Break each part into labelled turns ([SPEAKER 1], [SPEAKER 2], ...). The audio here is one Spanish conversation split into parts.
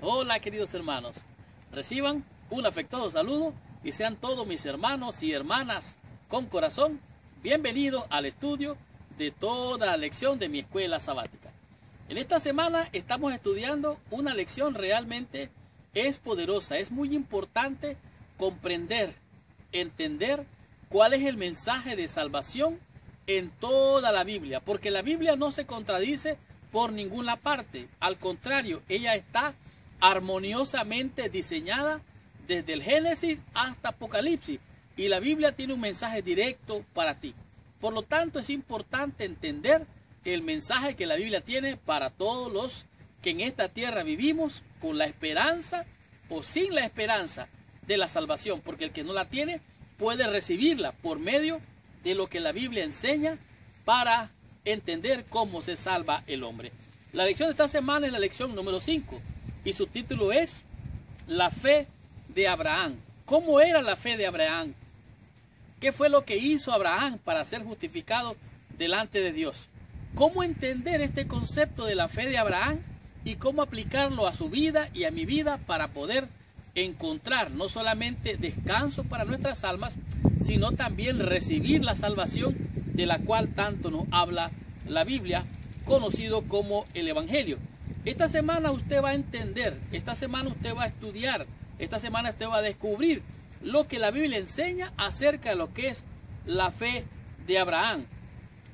[SPEAKER 1] Hola queridos hermanos, reciban un afectuoso saludo y sean todos mis hermanos y hermanas con corazón bienvenidos al estudio de toda la lección de mi escuela sabática. En esta semana estamos estudiando una lección realmente es poderosa, es muy importante comprender, entender cuál es el mensaje de salvación en toda la Biblia, porque la Biblia no se contradice por ninguna parte, al contrario, ella está armoniosamente diseñada desde el Génesis hasta Apocalipsis, y la Biblia tiene un mensaje directo para ti. Por lo tanto, es importante entender el mensaje que la Biblia tiene para todos los que en esta tierra vivimos con la esperanza o sin la esperanza de la salvación, porque el que no la tiene puede recibirla por medio de lo que la Biblia enseña para entender cómo se salva el hombre. La lección de esta semana es la lección número 5 y su título es La fe de Abraham. ¿Cómo era la fe de Abraham? ¿Qué fue lo que hizo Abraham para ser justificado delante de Dios? ¿Cómo entender este concepto de la fe de Abraham y cómo aplicarlo a su vida y a mi vida para poder encontrar no solamente descanso para nuestras almas, sino también recibir la salvación de la cual tanto nos habla la Biblia, conocido como el Evangelio? Esta semana usted va a entender, esta semana usted va a estudiar, esta semana usted va a descubrir lo que la Biblia enseña acerca de lo que es la fe de Abraham.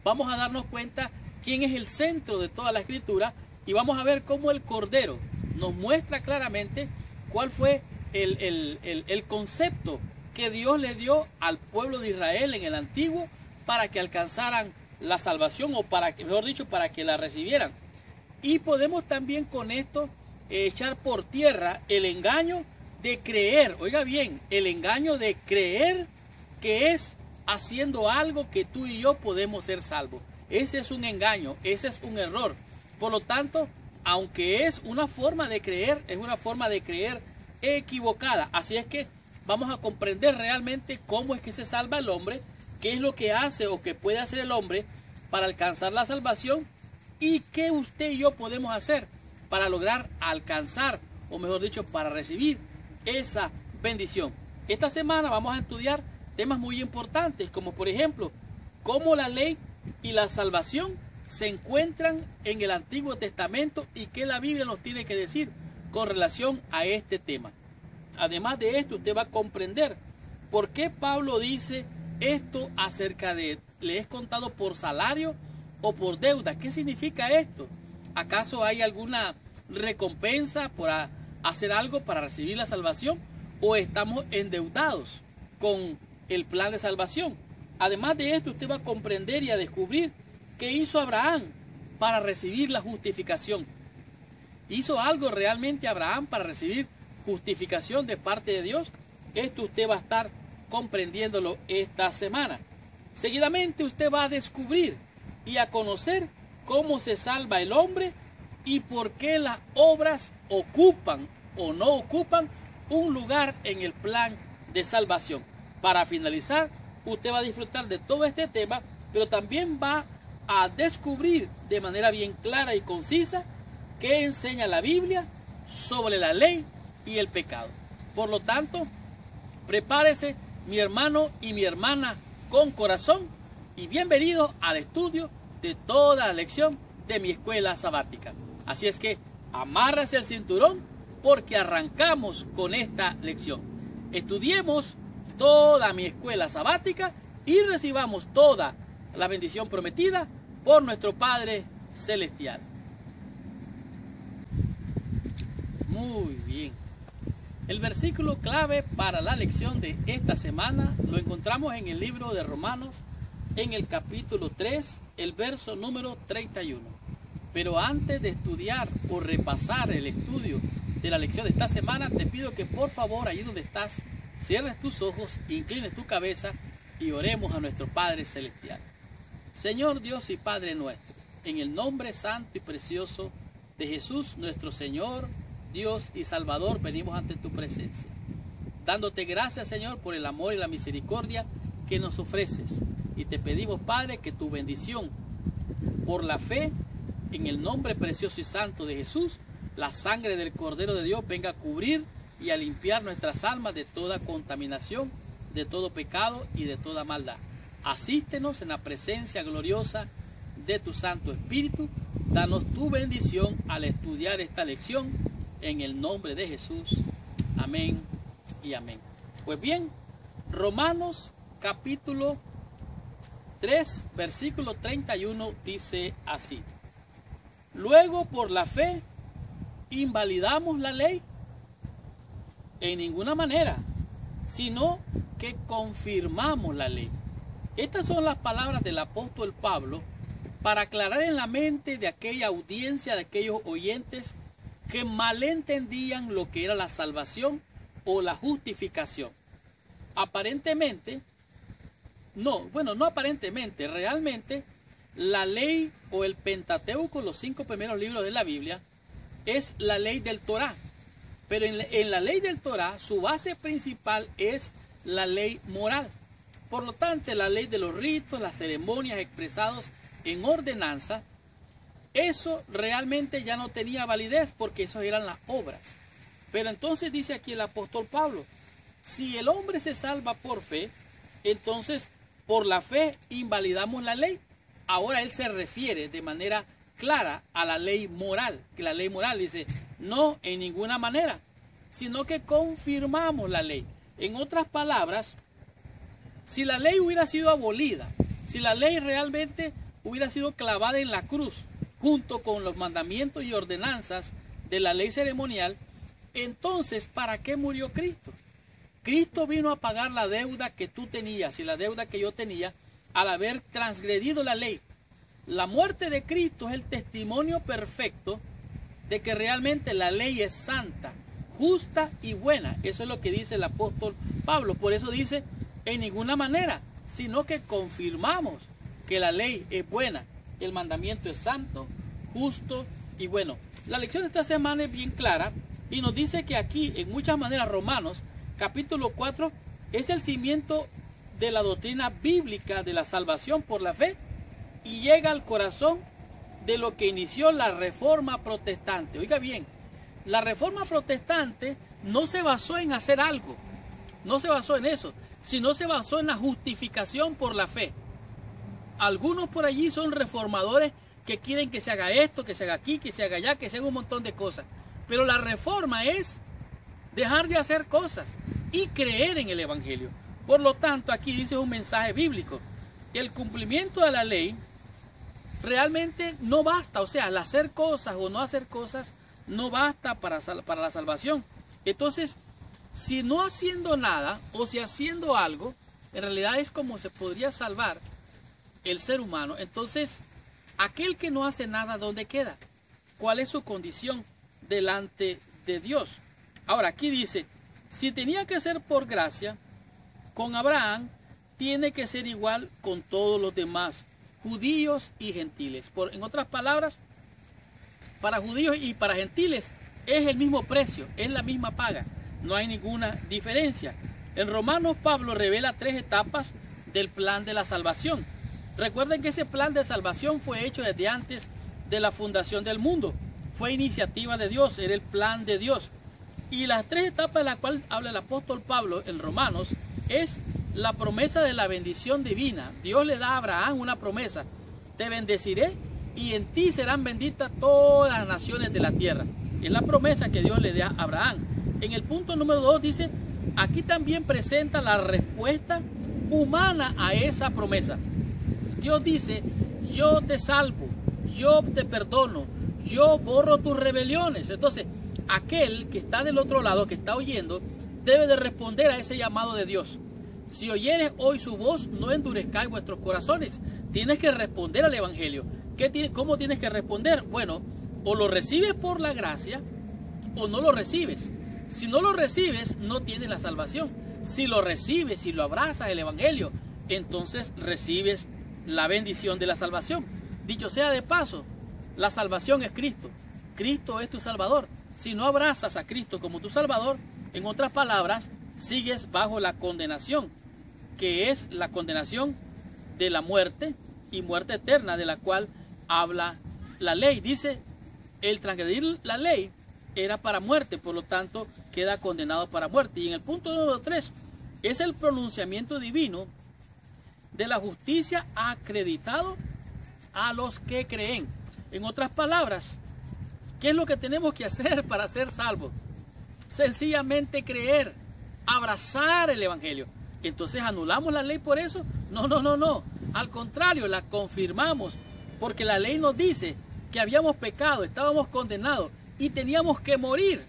[SPEAKER 1] Vamos a darnos cuenta quién es el centro de toda la escritura y vamos a ver cómo el Cordero nos muestra claramente cuál fue el concepto que Dios le dio al pueblo de Israel en el Antiguo para que alcanzaran la salvación, o para que, mejor dicho, para que la recibieran. Y podemos también con esto echar por tierra el engaño de creer, oiga bien, el engaño de creer que es haciendo algo que tú y yo podemos ser salvos. Ese es un engaño, ese es un error. Por lo tanto, aunque es una forma de creer, es una forma de creer equivocada. Así es que vamos a comprender realmente cómo es que se salva el hombre, qué es lo que hace o que puede hacer el hombre para alcanzar la salvación y qué usted y yo podemos hacer para lograr alcanzar, o mejor dicho, para recibir esa bendición. Esta semana vamos a estudiar temas muy importantes, como por ejemplo, cómo la ley y la salvación se encuentran en el Antiguo Testamento y qué la Biblia nos tiene que decir con relación a este tema. Además de esto, usted va a comprender por qué Pablo dice esto acerca de ¿le es contado por salario o por deuda? ¿Qué significa esto? ¿Acaso hay alguna recompensa por hacer algo para recibir la salvación? ¿O estamos endeudados con el plan de salvación? Además de esto, usted va a comprender y a descubrir qué hizo Abraham para recibir la justificación. ¿Hizo algo realmente Abraham para recibir justificación de parte de Dios? Esto usted va a estar comprendiéndolo esta semana. Seguidamente usted va a descubrir y a conocer cómo se salva el hombre y por qué las obras ocupan o no ocupan un lugar en el plan de salvación. Para finalizar, usted va a disfrutar de todo este tema, pero también va a descubrir de manera bien clara y concisa qué enseña la Biblia sobre la ley y el pecado. Por lo tanto, prepárese mi hermano y mi hermana con corazón y bienvenido al estudio de toda la lección de mi escuela sabática. Así es que amárrase el cinturón porque arrancamos con esta lección. Estudiemos toda mi escuela sabática y recibamos toda la bendición prometida por nuestro Padre Celestial. Muy bien. El versículo clave para la lección de esta semana lo encontramos en el libro de Romanos, en el capítulo 3, el verso número 31. Pero antes de estudiar o repasar el estudio de la lección de esta semana, te pido que por favor, ahí donde estás, cierres tus ojos, inclines tu cabeza y oremos a nuestro Padre Celestial. Señor Dios y Padre nuestro, en el nombre santo y precioso de Jesús, nuestro Señor, Dios y Salvador, venimos ante tu presencia, dándote gracias, Señor, por el amor y la misericordia que nos ofreces. Y te pedimos, Padre, que tu bendición por la fe en el nombre precioso y santo de Jesús la sangre del Cordero de Dios venga a cubrir y a limpiar nuestras almas de toda contaminación, de todo pecado y de toda maldad. Asístenos en la presencia gloriosa de tu Santo Espíritu. Danos tu bendición al estudiar esta lección, en el nombre de Jesús. Amén y amén. Pues bien, Romanos capítulo 3, versículo 31 dice así: luego, por la fe, ¿invalidamos la ley? En ninguna manera, sino que confirmamos la ley. Estas son las palabras del apóstol Pablo para aclarar en la mente de aquella audiencia, de aquellos oyentes que malentendían lo que era la salvación o la justificación. Aparentemente, no aparentemente, realmente la ley o el Pentateuco, los 5 primeros libros de la Biblia, es la ley del Torá. Pero en la ley del Torá, su base principal es la ley moral. Por lo tanto, la ley de los ritos, las ceremonias expresados en ordenanza, eso realmente ya no tenía validez porque eso eran las obras. Pero entonces dice aquí el apóstol Pablo, si el hombre se salva por fe, entonces por la fe invalidamos la ley. Ahora él se refiere de manera clara a la ley moral, que la ley moral dice, no en ninguna manera, sino que confirmamos la ley. En otras palabras, si la ley hubiera sido abolida, si la ley realmente hubiera sido clavada en la cruz, junto con los mandamientos y ordenanzas de la ley ceremonial, entonces, ¿para qué murió Cristo? Cristo vino a pagar la deuda que tú tenías y la deuda que yo tenía al haber transgredido la ley. La muerte de Cristo es el testimonio perfecto de que realmente la ley es santa, justa y buena. Eso es lo que dice el apóstol Pablo. Por eso dice, en ninguna manera, sino que confirmamos que la ley es buena, el mandamiento es santo, justo y bueno. La lección de esta semana es bien clara y nos dice que aquí, en muchas maneras, Romanos capítulo 4 es el cimiento de la doctrina bíblica de la salvación por la fe y llega al corazón de lo que inició la Reforma Protestante. Oiga bien, la Reforma Protestante no se basó en hacer algo, no se basó en eso, sino se basó en la justificación por la fe. Algunos por allí son reformadores que quieren que se haga esto, que se haga aquí, que se haga allá, que se haga un montón de cosas. Pero la reforma es dejar de hacer cosas y creer en el Evangelio. Por lo tanto, aquí dice un mensaje bíblico. El cumplimiento de la ley realmente no basta. O sea, el hacer cosas o no hacer cosas no basta para la salvación. Entonces, si no haciendo nada o si haciendo algo, en realidad es como se podría salvar el ser humano. Entonces, aquel que no hace nada, ¿dónde queda? ¿Cuál es su condición delante de Dios? Ahora, aquí dice, si tenía que ser por gracia, con Abraham, tiene que ser igual con todos los demás, judíos y gentiles. En otras palabras, para judíos y para gentiles es el mismo precio, es la misma paga, no hay ninguna diferencia. En Romanos, Pablo revela 3 etapas del plan de la salvación. Recuerden que ese plan de salvación fue hecho desde antes de la fundación del mundo. Fue iniciativa de Dios, era el plan de Dios. Y las 3 etapas de las cuales habla el apóstol Pablo en Romanos es la promesa de la bendición divina. Dios le da a Abraham una promesa: te bendeciré y en ti serán benditas todas las naciones de la tierra. Es la promesa que Dios le da a Abraham. En el punto número 2 dice, aquí también presenta la respuesta humana a esa promesa. Dios dice, yo te salvo, yo te perdono, yo borro tus rebeliones. Entonces, aquel que está del otro lado, que está oyendo, debe de responder a ese llamado de Dios. Si oyeres hoy su voz, no endurezcáis vuestros corazones. Tienes que responder al Evangelio. ¿Cómo tienes que responder? Bueno, o lo recibes por la gracia o no lo recibes. Si no lo recibes, no tienes la salvación. Si lo recibes, si lo abrazas el Evangelio, entonces recibes la bendición de la salvación. Dicho sea de paso, la salvación es Cristo. Cristo es tu Salvador. Si no abrazas a Cristo como tu Salvador, en otras palabras, sigues bajo la condenación, que es la condenación de la muerte y muerte eterna, de la cual habla la ley. Dice, el transgredir la ley era para muerte, por lo tanto queda condenado para muerte. Y en el punto número 3 es el pronunciamiento divino de la justicia acreditado a los que creen. En otras palabras, ¿qué es lo que tenemos que hacer para ser salvos? Sencillamente creer, abrazar el evangelio. Entonces, ¿anulamos la ley por eso? No, no, no, no. Al contrario, la confirmamos, porque la ley nos dice que habíamos pecado, estábamos condenados y teníamos que morir.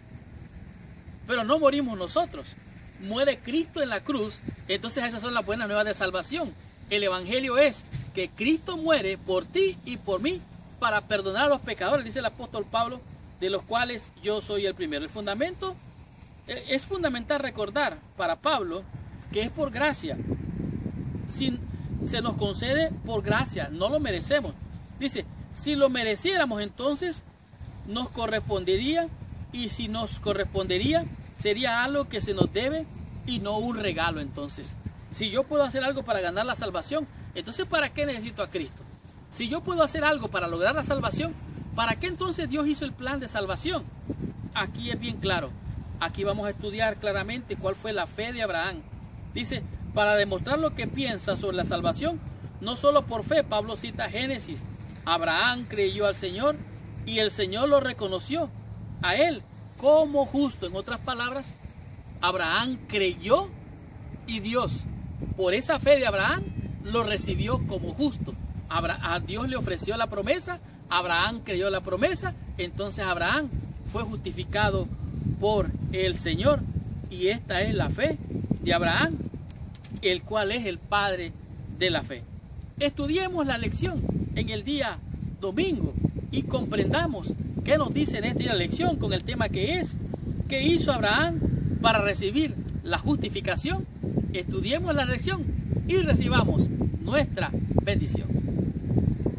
[SPEAKER 1] Pero no morimos nosotros. Muere Cristo en la cruz. Entonces esas son las buenas nuevas de salvación. El evangelio es que Cristo muere por ti y por mí para perdonar a los pecadores, dice el apóstol Pablo, de los cuales yo soy el primero. El fundamento es fundamental recordar para Pablo que es por gracia. Se nos concede por gracia, no lo merecemos. Dice, si lo mereciéramos entonces nos correspondería, y si nos correspondería sería algo que se nos debe y no un regalo. Entonces, si yo puedo hacer algo para ganar la salvación, entonces ¿para qué necesito a Cristo? Si yo puedo hacer algo para lograr la salvación, ¿para qué entonces Dios hizo el plan de salvación? Aquí es bien claro. Aquí vamos a estudiar claramente cuál fue la fe de Abraham. Dice, para demostrar lo que piensa sobre la salvación, no solo por fe, Pablo cita Génesis. Abraham creyó al Señor y el Señor lo reconoció a él como justo. En otras palabras, Abraham creyó y Dios, por esa fe de Abraham, lo recibió como justo. A Dios le ofreció la promesa, Abraham creyó la promesa, entonces Abraham fue justificado por el Señor. Y esta es la fe de Abraham, el cual es el padre de la fe. Estudiemos la lección en el día domingo y comprendamos qué nos dice en esta lección con el tema que es, ¿qué hizo Abraham para recibir la justificación? Estudiemos la lección y recibamos nuestra bendición.